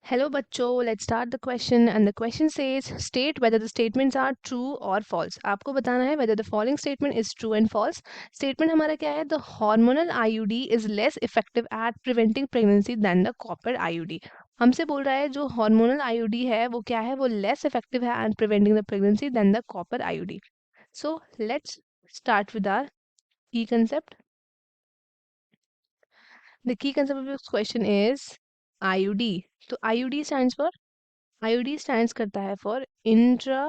Hello बच्चों, let's start the question and the question says state whether the statements are true or false. आपको बताना है whether the following statement is true and false. Statement हमारा क्या है? The hormonal IUD is less effective at preventing pregnancy than the copper IUD. हमसे बोल रहा है जो hormonal IUD है वो क्या है? वो less effective है at preventing the pregnancy than the copper IUD. So let's start with our key concept. The key concept of this question is IUD. तो IUD stands for IUD stands करता है for intra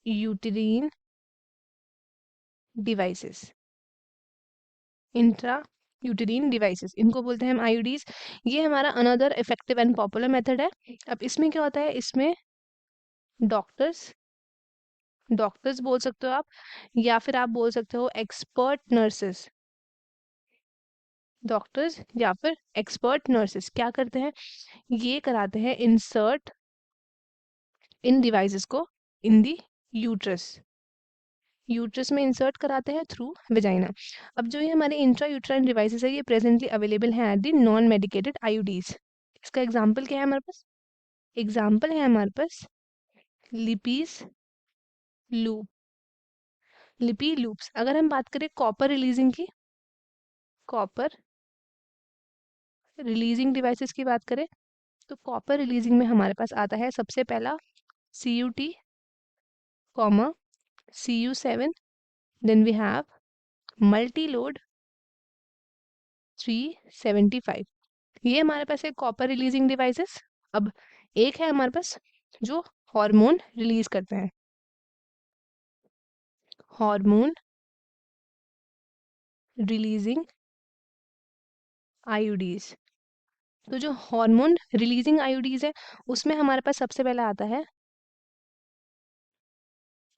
यूटेरिन devices. Intra यूटेरिन devices इनको बोलते हैं हम IUDs. ये हमारा another effective and popular method है. अब इसमें क्या होता है? इसमें डॉक्टर्स डॉक्टर्स बोल सकते हो आप, या फिर आप बोल सकते हो एक्सपर्ट नर्सेस. डॉक्टर्स या फिर एक्सपर्ट नर्सेस क्या करते हैं? ये कराते हैं इंसर्ट इन डिवाइसेस को इन दी यूट्रस. यूट्रस में इंसर्ट कराते हैं थ्रू वेजाइना. अब जो ये हमारे इंट्रा यूट्राइन डिवाइसेस है ये प्रेजेंटली अवेलेबल हैं at the non medicated IUDs. इसका एग्जांपल क्या है हमारे पास? एग्जांपल है हमारे पास लिपीज लूप, लिपी लूप्स. अगर हम बात करें कॉपर रिलीजिंग की, कॉपर रिलीजिंग डिवाइसेस की बात करें तो कॉपर रिलीजिंग में हमारे पास आता है सबसे पहला CUT, CU7, then we have multi load 375. ये हमारे पास है कॉपर रिलीजिंग डिवाइसेस. अब एक है हमारे पास जो हार्मोन रिलीज करते हैं, हार्मोन रिलीजिंग आईयूडीज. तो जो हार्मोन रिलीजिंग आईयूडीज है उसमें हमारे पास सबसे पहला आता है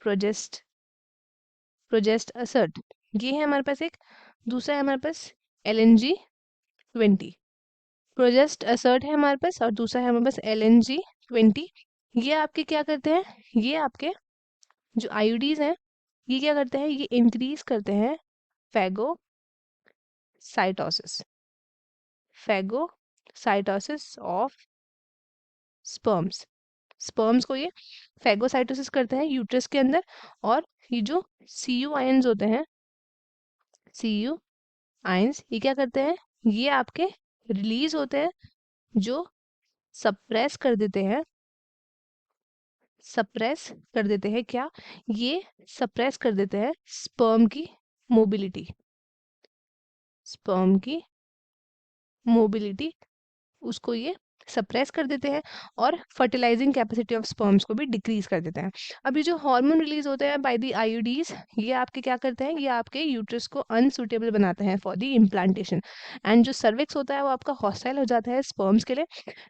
प्रोजेस्ट असर्ट. ये है हमारे पास एक. दूसरा है हमारे पास LNG-20. प्रोजेस्ट असर्ट है हमारे पास और दूसरा है हमारे पास LNG-20. ये आपके क्या करते हैं? ये आपके जो आईयूडीज हैं ये क्या करते हैं? ये इंक्रीज करते हैं phagocytosis, phagocytosis of sperms. Sperms को ये फैगोसाइटोसिस करते हैं यूट्रस के अंदर. और ये जो CU आयंस होते हैं, CU आयंस ये क्या करते हैं? ये आपके रिलीज होते हैं जो सप्रेस कर देते हैं, सप्रेस कर देते हैं क्या? ये सप्रेस कर देते हैं स्पर्म की मोबिलिटी, स्पर्म की मोबिलिटी उसको ये सप्रेस कर देते हैं और फर्टिलाइजिंग कैपेसिटी ऑफ स्पर्म्स को भी डिक्रीज कर देते हैं. अभी जो हार्मोन रिलीज होते हैं बाय द आईयूडीज ये आपके क्या करते हैं? ये आपके यूट्रस को अनसुटेबल बनाते हैं फॉर द इम्प्लांटेशन. एंड जो सर्विक्स होता है वो आपका हॉस्टाइल हो जाता है स्पर्म्स के लिए.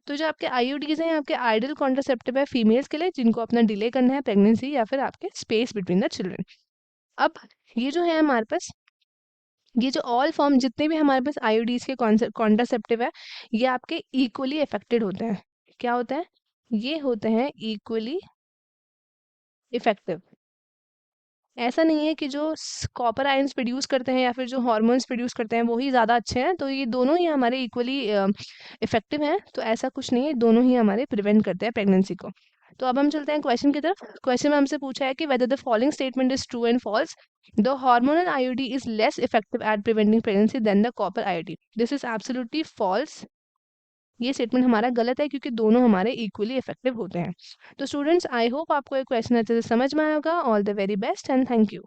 तो जो आपके आईयूडीज हैं आपके आइडियल कॉन्ट्रासेप्टिव है फीमेल्स के लिए जिनको अपना डिले करना है प्रेगनेंसी या फिर आपके स्पेस बिटवीन द चिल्ड्रन. अब ये जो है हमारे पास ये जो ऑल फॉर्म जितने भी हमारे पास आईयूडीज के कॉन्ट्रासेप्टिव है ये आपके इक्वली इफेक्टेड होते हैं. क्या होते हैं? ये होते हैं इक्वली इफेक्टिव. ऐसा नहीं है कि जो कॉपर आयंस प्रोड्यूस करते हैं या फिर जो हार्मोन्स प्रोड्यूस करते हैं वो ही ज़्यादा अच्छे हैं. तो ये दोनों ही हमारे इक्वली इफेक्टिव हैं. तो ऐसा कुछ नहीं है, दोनों ही हमारे प्रिवेंट करते हैं प्रेगनेंसी को. तो अब हम चलते हैं क्वेश्चन की तरफ. क्वेश्चन में हमसे पूछा है कि whether the following statement is true and false. The hormonal IUD is less effective at preventing pregnancy than the copper IUD. This is absolutely false. ये स्टेटमेंट हमारा गलत है क्योंकि दोनों हमारे इक्वली इफेक्टिव होते हैं. तो स्टूडेंट्स आई होप आपको ये क्वेश्चन अच्छे से समझ में आएगा. All the very best and thank you.